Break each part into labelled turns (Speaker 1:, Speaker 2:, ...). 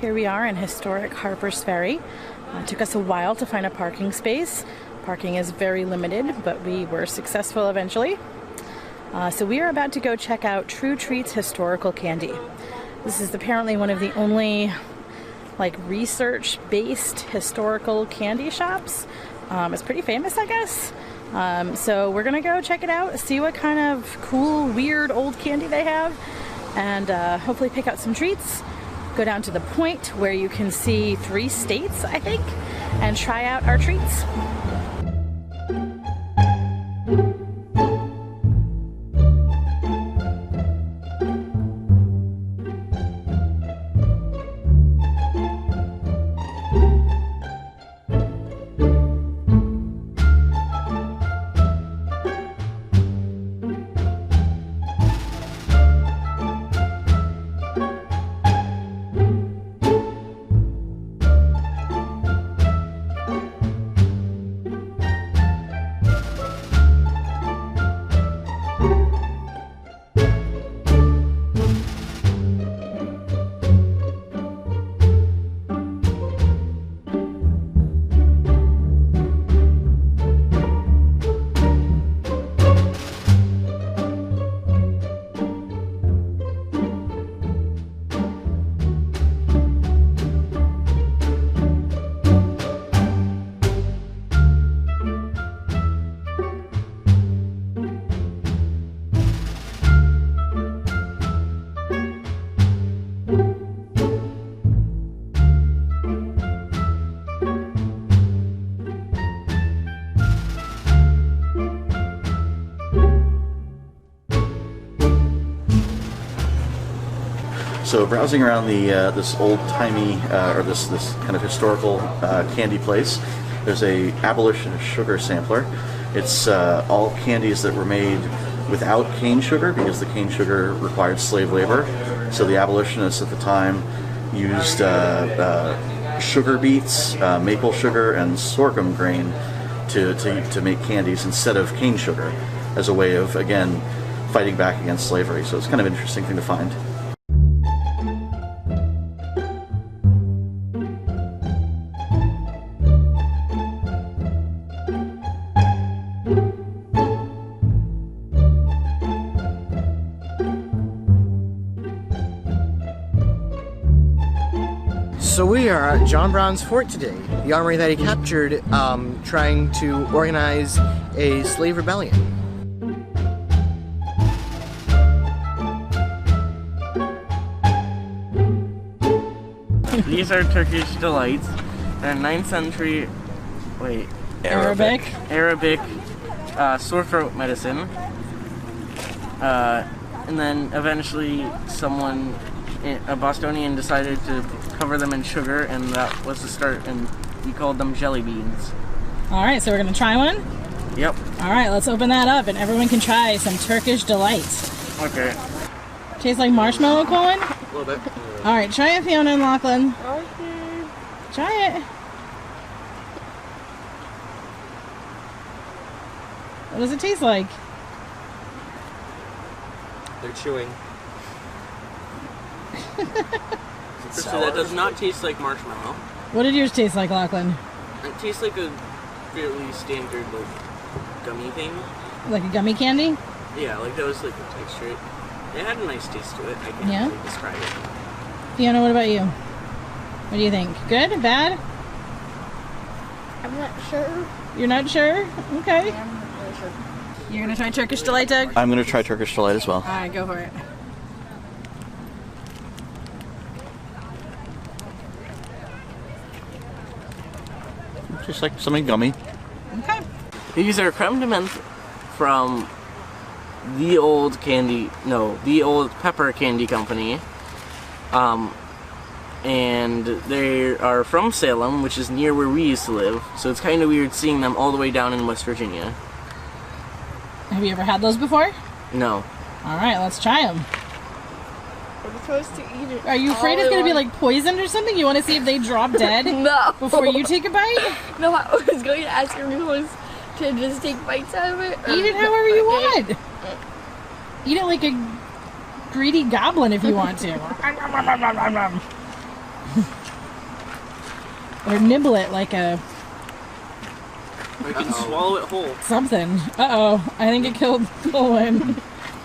Speaker 1: here we are in historic Harpers Ferry. It took us a while to find a parking space. Parking is very limited, but we were successful eventually. So we are about to go check out True Treats Historical Candy. This is apparently one of the only research-based historical candy shops. It's pretty famous, I guess. So we're gonna go check it out, see what kind of cool, weird old candy they have, and hopefully pick out some treats. Go down to the point where you can see 3 states, I think, and try out our treats.
Speaker 2: So browsing around the this old-timey or this kind of historical candy place, there's a Abolitionist sugar sampler. It's all candies that were made without cane sugar because the cane sugar required slave labor. So the Abolitionists at the time used sugar beets, maple sugar, and sorghum grain to make candies instead of cane sugar as a way of, again, fighting back against slavery. So it's kind of an interesting thing to find.
Speaker 3: So we are at John Brown's fort today, the armory that he captured trying to organize a slave rebellion.
Speaker 4: These are Turkish delights. They're 9th century,
Speaker 1: Arabic
Speaker 4: sore throat medicine. And then eventually a Bostonian decided to cover them in sugar, and that was the start, and we called them jelly beans.
Speaker 1: Alright, so we're gonna try one?
Speaker 4: Yep.
Speaker 1: Alright, let's open that up and everyone can try some Turkish delights.
Speaker 4: Okay.
Speaker 1: Tastes like marshmallow, Colin?
Speaker 3: A little bit.
Speaker 1: Alright, try it, Fiona and Lachlan.
Speaker 4: Okay.
Speaker 1: Try it. What does it taste like?
Speaker 3: They're chewing.
Speaker 5: So that does not taste like marshmallow.
Speaker 1: What did yours taste like, Lachlan?
Speaker 5: It tastes like a fairly standard gummy thing.
Speaker 1: Like a gummy candy?
Speaker 5: Yeah, that was the texture. It had a nice taste to it. I can't really describe it.
Speaker 1: Fiona, what about you? What do you think? Good? Bad?
Speaker 6: I'm not sure.
Speaker 1: You're not sure? Okay.
Speaker 6: I'm not really sure.
Speaker 1: You're gonna try Turkish Delight, Doug?
Speaker 2: I'm going to try Turkish Delight as well.
Speaker 1: Alright, go for it.
Speaker 2: Just like something gummy.
Speaker 1: Okay.
Speaker 4: These are Creme De Menthe from the old Pepper Candy Company. And they are from Salem, which is near where we used to live. So it's kind of weird seeing them all the way down in West Virginia.
Speaker 1: Have you ever had those before?
Speaker 4: No.
Speaker 1: Alright, let's try them.
Speaker 6: I'm supposed to eat it.
Speaker 1: Are you afraid it's gonna be like poisoned or something? You want to see if they drop dead
Speaker 6: No.
Speaker 1: before you take a bite?
Speaker 6: No, I was going to ask if you was to just take bites out of it.
Speaker 1: Eat it however you want. Eat it like a greedy goblin if you want to. Or nibble it like a
Speaker 5: Or you can swallow it whole.
Speaker 1: something. Uh-oh. I think it killed Colin.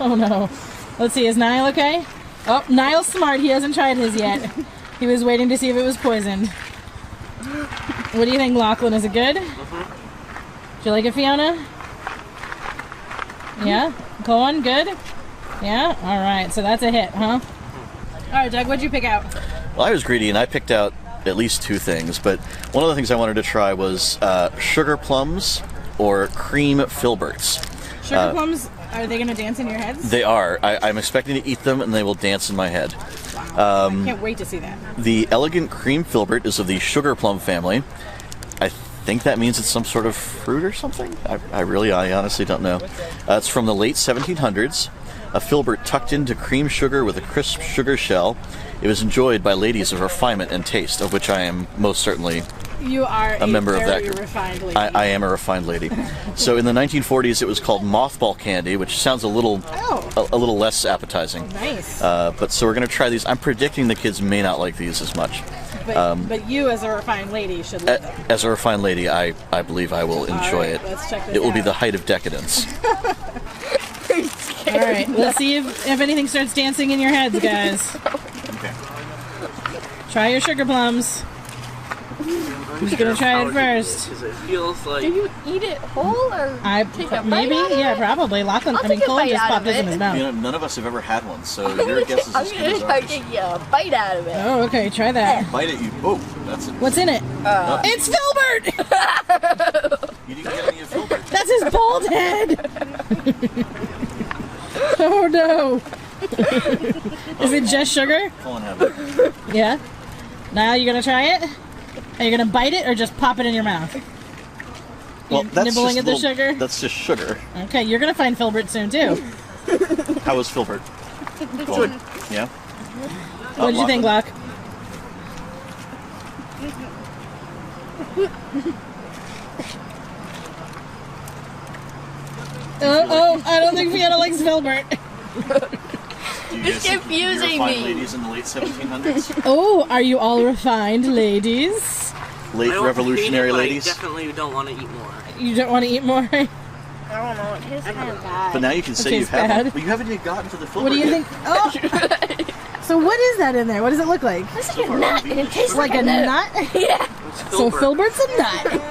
Speaker 1: Oh no. Let's see, is Niall okay? Oh, Niall's smart. He hasn't tried his yet. He was waiting to see if it was poisoned. What do you think, Lachlan? Is it good? Do you like it, Fiona? Yeah? Colin, good? Yeah? Alright, so that's a hit, huh? Alright, Doug, what'd you pick out?
Speaker 2: Well, I was greedy and I picked out at least 2 things, but one of the things I wanted to try was sugar plums or cream filberts.
Speaker 1: Sugar plums, are they going to dance in your heads?
Speaker 2: They are. I'm expecting to eat them and they will dance in my head.
Speaker 1: I can't wait to see that.
Speaker 2: The elegant cream filbert is of the sugar plum family. I think that means it's some sort of fruit or something. I honestly don't know. It's from the late 1700s. A filbert tucked into cream sugar with a crisp sugar shell. It was enjoyed by ladies of refinement and taste, of which I am most certainly
Speaker 1: You are
Speaker 2: a member of that
Speaker 1: very
Speaker 2: group.
Speaker 1: refined lady.
Speaker 2: I am a refined lady. So in the 1940s, it was called mothball candy, which sounds a little less appetizing.
Speaker 1: Nice.
Speaker 2: But so we're going to try these. I'm predicting the kids may not like these as much.
Speaker 1: But you, as a refined lady, should love them.
Speaker 2: As a refined lady, I believe I will enjoy it.
Speaker 1: Let's check this
Speaker 2: It will be
Speaker 1: out.
Speaker 2: the height of decadence.
Speaker 1: All right, let's see if anything starts dancing in your heads, guys.
Speaker 2: Okay.
Speaker 1: Try your sugar plums. Who's gonna try it first?
Speaker 5: Because it feels like...
Speaker 6: Do you eat it whole or take a bite
Speaker 1: Maybe,
Speaker 6: out of
Speaker 1: yeah,
Speaker 6: it?
Speaker 1: probably. Lachlan,
Speaker 6: I'll
Speaker 1: I mean,
Speaker 6: take a
Speaker 1: Colin
Speaker 6: bite
Speaker 1: just
Speaker 6: out
Speaker 1: popped
Speaker 6: of
Speaker 1: this in
Speaker 6: it.
Speaker 1: his mouth.
Speaker 2: You know, none of us have ever had one, so
Speaker 6: I'm
Speaker 2: your
Speaker 6: gonna
Speaker 2: guess is
Speaker 6: I'm
Speaker 2: as good
Speaker 6: gonna
Speaker 2: as
Speaker 6: try
Speaker 2: ours.
Speaker 6: taking a bite out of it.
Speaker 1: Oh, okay, try that.
Speaker 2: Bite it, you. Oh, that's it.
Speaker 1: What's in it? It's Filbert!
Speaker 2: You didn't get any of filbert.
Speaker 1: That's his bald head! Oh no! Is it just sugar?
Speaker 2: Colin have it.
Speaker 1: Yeah. Now you gonna try it? Are you gonna bite it or just pop it in your mouth?
Speaker 2: Well, that's
Speaker 1: nibbling
Speaker 2: just
Speaker 1: at the sugar?
Speaker 2: That's just sugar.
Speaker 1: Okay, you're gonna find Filbert soon too.
Speaker 2: How was filbert? Colin? Yeah.
Speaker 1: What did you think, Locke? Oh, I don't think Fiona likes Filbert.
Speaker 6: It's confusing me.
Speaker 2: Ladies in the late 1700s.
Speaker 1: Oh, are you all refined ladies?
Speaker 2: Late
Speaker 5: I don't
Speaker 2: revolutionary
Speaker 5: hate it, but
Speaker 2: ladies.
Speaker 5: I definitely don't want to eat more.
Speaker 1: You don't want to eat more?
Speaker 6: I don't know. It tastes kind of bad.
Speaker 2: But now you can say
Speaker 1: Okay,
Speaker 2: you've
Speaker 1: it's
Speaker 2: had
Speaker 1: bad.
Speaker 2: one. But you haven't even gotten to the filbert
Speaker 1: What do you
Speaker 2: yet.
Speaker 1: think? Oh! So what is that in there? What does it look like?
Speaker 6: It's like a nut, and it tastes
Speaker 1: Like a nut?
Speaker 6: Yeah.
Speaker 1: So Filbert's a nut.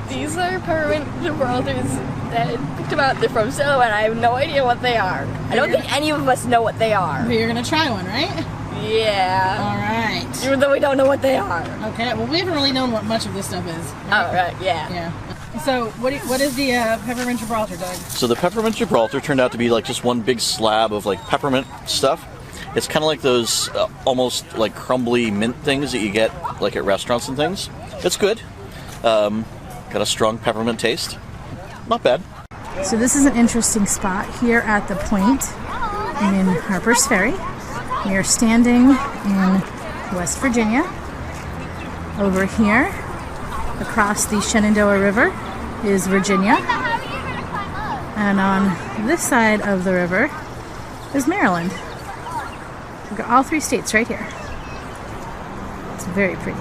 Speaker 6: These are peppermint Gibraltars that I picked them out. They're from Silo, and I have no idea what they are. I don't think any of us know what they are.
Speaker 1: Okay, you're gonna try one, right?
Speaker 6: Yeah.
Speaker 1: All right.
Speaker 6: Even though we don't know what they are.
Speaker 1: Okay. Well, we haven't really known what much of this stuff is.
Speaker 6: All right. Yeah.
Speaker 1: Yeah. So what is the peppermint Gibraltar, Doug?
Speaker 2: So the peppermint Gibraltar turned out to be like just one big slab of like peppermint stuff. It's kind of like those almost like crumbly mint things that you get like at restaurants and things. It's good. Got a strong peppermint taste. Not bad.
Speaker 1: So this is an interesting spot here at the point in Harpers Ferry. We are standing in West Virginia. Over here, across the Shenandoah River, is Virginia. And on this side of the river is Maryland. We've got all 3 states right here. It's very pretty.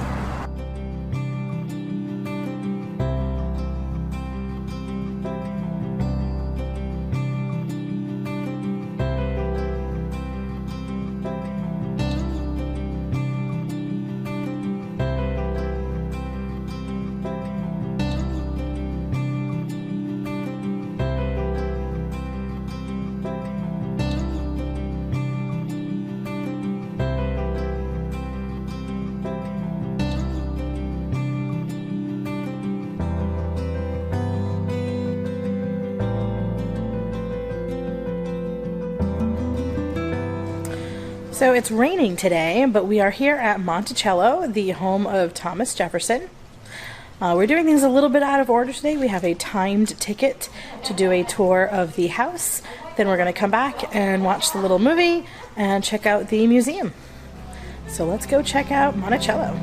Speaker 1: So it's raining today, but we are here at Monticello, the home of Thomas Jefferson. We're doing things a little bit out of order today. We have a timed ticket to do a tour of the house. Then we're going to come back and watch the little movie and check out the museum. So let's go check out Monticello.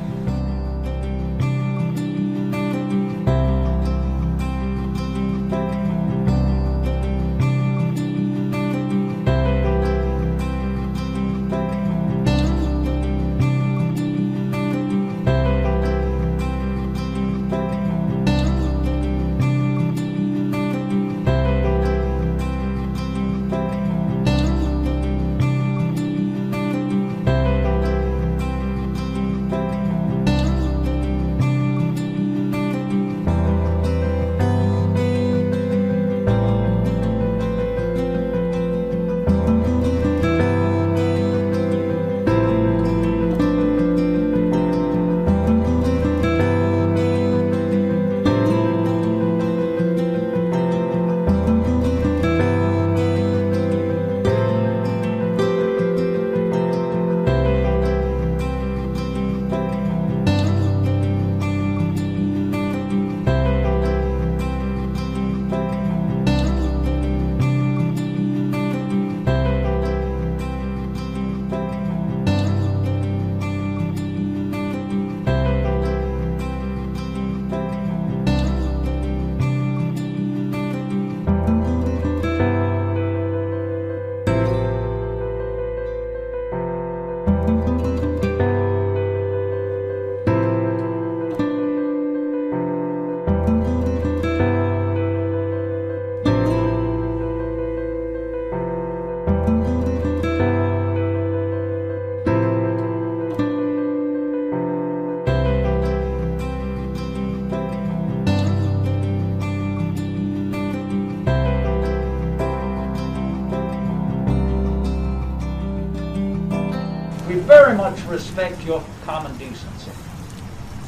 Speaker 7: respect your common decency.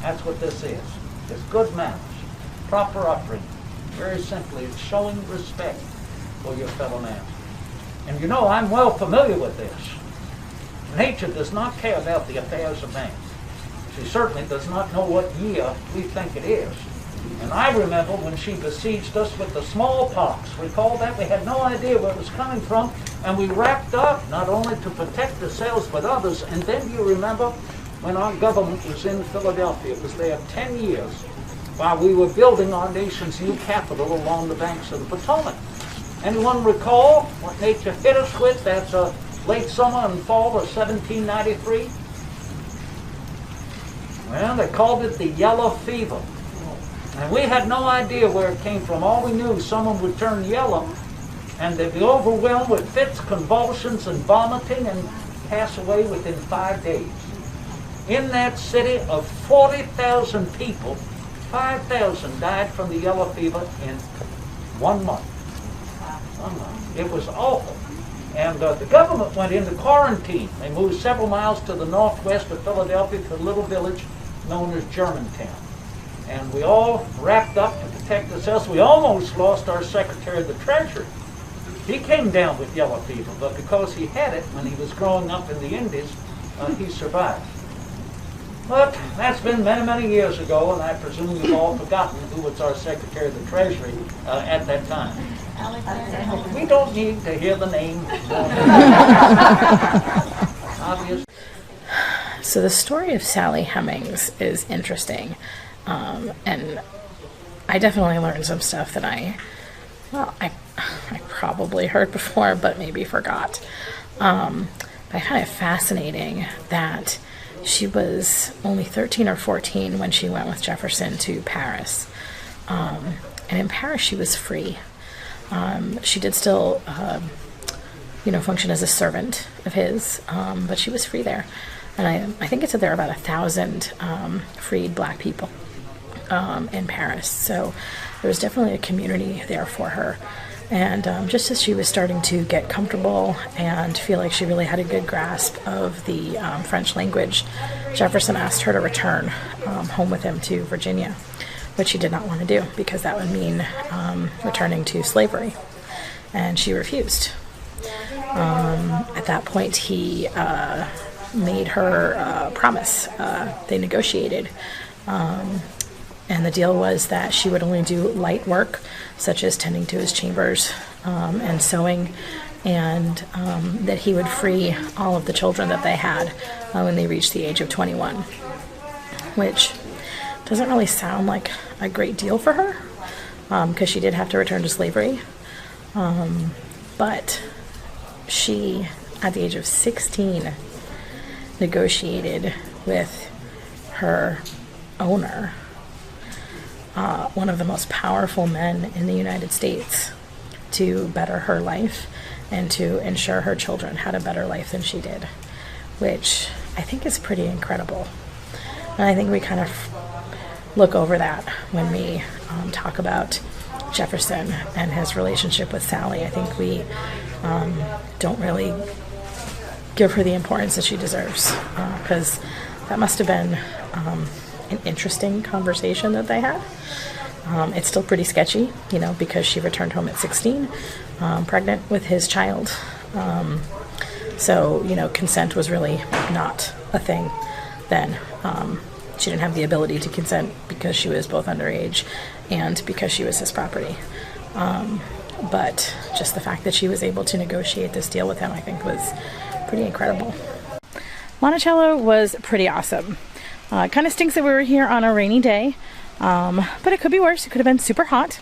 Speaker 7: That's what this is. It's good manners, proper upbringing. Very simply, it's showing respect for your fellow man. And you know, I'm well familiar with this. Nature does not care about the affairs of man. She certainly does not know what year we think it is. And I remember when she besieged us with the smallpox. Recall that? We had no idea where it was coming from, and we wrapped up not only to protect ourselves but others. And then you remember when our government was in Philadelphia, it was there 10 years while we were building our nation's new capital along the banks of the Potomac. Anyone recall what nature hit us with that late summer and fall of 1793? Well, they called it the yellow fever. And we had no idea where it came from. All we knew, someone would turn yellow and they'd be overwhelmed with fits, convulsions, and vomiting and pass away within 5 days. In that city of 40,000 people, 5,000 died from the yellow fever in 1 month. 1 month. It was awful. And the government went into quarantine. They moved several miles to the northwest of Philadelphia to a little village known as Germantown. And we all wrapped up to protect ourselves. We almost lost our Secretary of the Treasury. He came down with yellow fever, but because he had it when he was growing up in the Indies, he survived. But that's been many, many years ago, and I presume you've all forgotten who was our Secretary of the Treasury at that time. We don't need to hear the name. Obvious.
Speaker 1: So the story of Sally Hemmings is interesting, and I definitely learned some stuff that I probably heard before, but maybe forgot. But I find it fascinating that she was only 13 or 14 when she went with Jefferson to Paris. And in Paris, she was free. She did still, function as a servant of his, but she was free there. And I think it said there were about 1,000 freed black people in Paris. So there was definitely a community there for her. And just as she was starting to get comfortable and feel like she really had a good grasp of the French language, Jefferson asked her to return home with him to Virginia, which she did not want to do because that would mean returning to slavery. And she refused. At that point, he made her a promise. They negotiated. And the deal was that she would only do light work, such as tending to his chambers and sewing, and that he would free all of the children that they had when they reached the age of 21, which doesn't really sound like a great deal for her, because she did have to return to slavery. But she, at the age of 16, negotiated with her owner, one of the most powerful men in the United States, to better her life and to ensure her children had a better life than she did, which I think is pretty incredible. And I think we kind of look over that when we talk about Jefferson and his relationship with Sally. I think we don't really give her the importance that she deserves, because that must have been an interesting conversation that they had. It's still pretty sketchy, because she returned home at 16, pregnant with his child. So, consent was really not a thing then. She didn't have the ability to consent because she was both underage and because she was his property. But just the fact that she was able to negotiate this deal with him, I think, was pretty incredible. Monticello was pretty awesome. Kind of stinks that we were here on a rainy day, but it could be worse. It could have been super hot.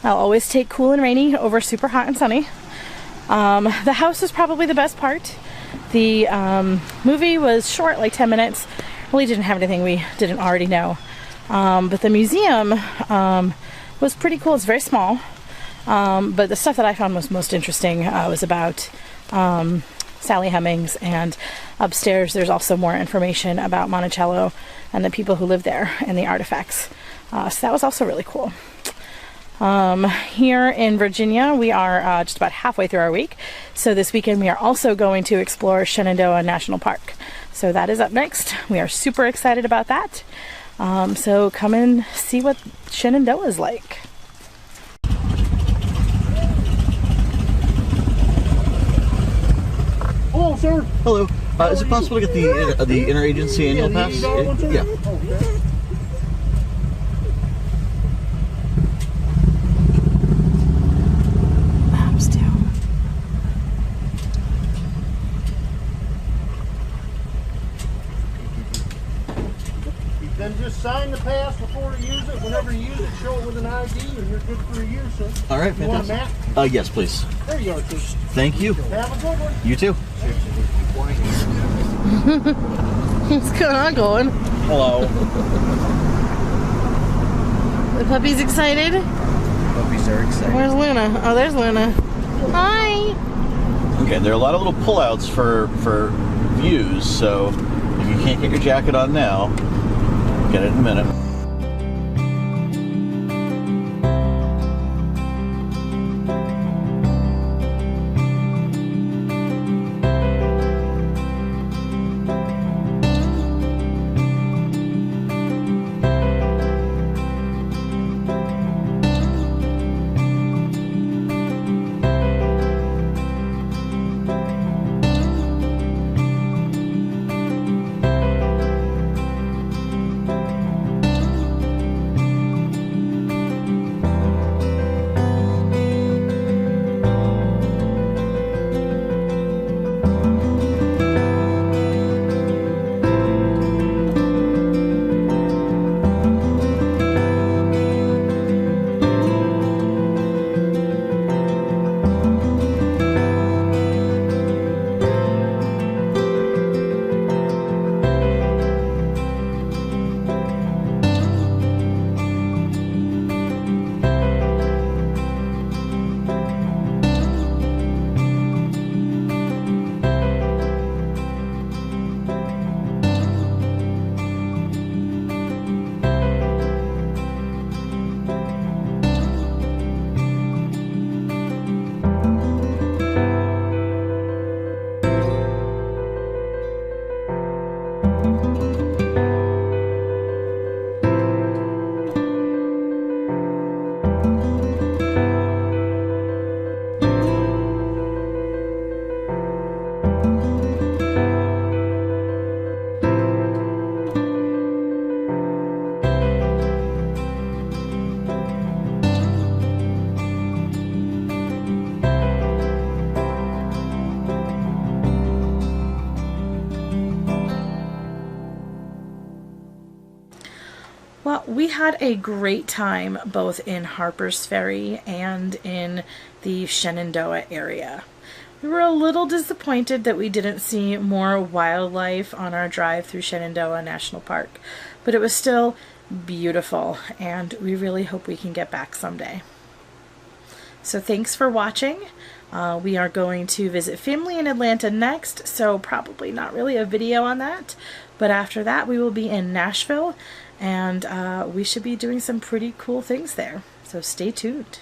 Speaker 1: I'll always take cool and rainy over super hot and sunny. The house was probably the best part. The movie was short, like 10 minutes. Really didn't have anything we didn't already know. But the museum was pretty cool. It's very small. But the stuff that I found was most interesting was about Sally Hemmings, and upstairs there's also more information about Monticello and the people who live there and the artifacts. So that was also really cool. Here in Virginia, we are just about halfway through our week. So this weekend we are also going to explore Shenandoah National Park. So that is up next. We are super excited about that. So come and see what Shenandoah is like.
Speaker 3: Hello, sir.
Speaker 2: Hello. Is it possible to get the interagency annual pass? Yeah.
Speaker 1: Maps down.
Speaker 3: Then just sign the pass before you use it. Whenever you use it, show it with an ID, and you're good for a year, sir.
Speaker 2: All right,
Speaker 3: You want a
Speaker 2: fantastic.
Speaker 3: map?
Speaker 2: Yes, please.
Speaker 3: There you are, sir.
Speaker 2: Thank you.
Speaker 3: Have a good one.
Speaker 2: You too.
Speaker 1: What's going on, going?
Speaker 2: Hello.
Speaker 1: The puppy's excited?
Speaker 2: Puppies are excited.
Speaker 1: Where's Luna? Oh, there's Luna. Hi!
Speaker 2: Okay, there are a lot of little pullouts for views, so if you can't get your jacket on now, get it in a minute.
Speaker 1: Well, we had a great time both in Harpers Ferry and in the Shenandoah area. We were a little disappointed that we didn't see more wildlife on our drive through Shenandoah National Park, but it was still beautiful, and we really hope we can get back someday. So thanks for watching. We are going to visit family in Atlanta next, so probably not really a video on that, but after that we will be in Nashville, and we should be doing some pretty cool things there. So stay tuned.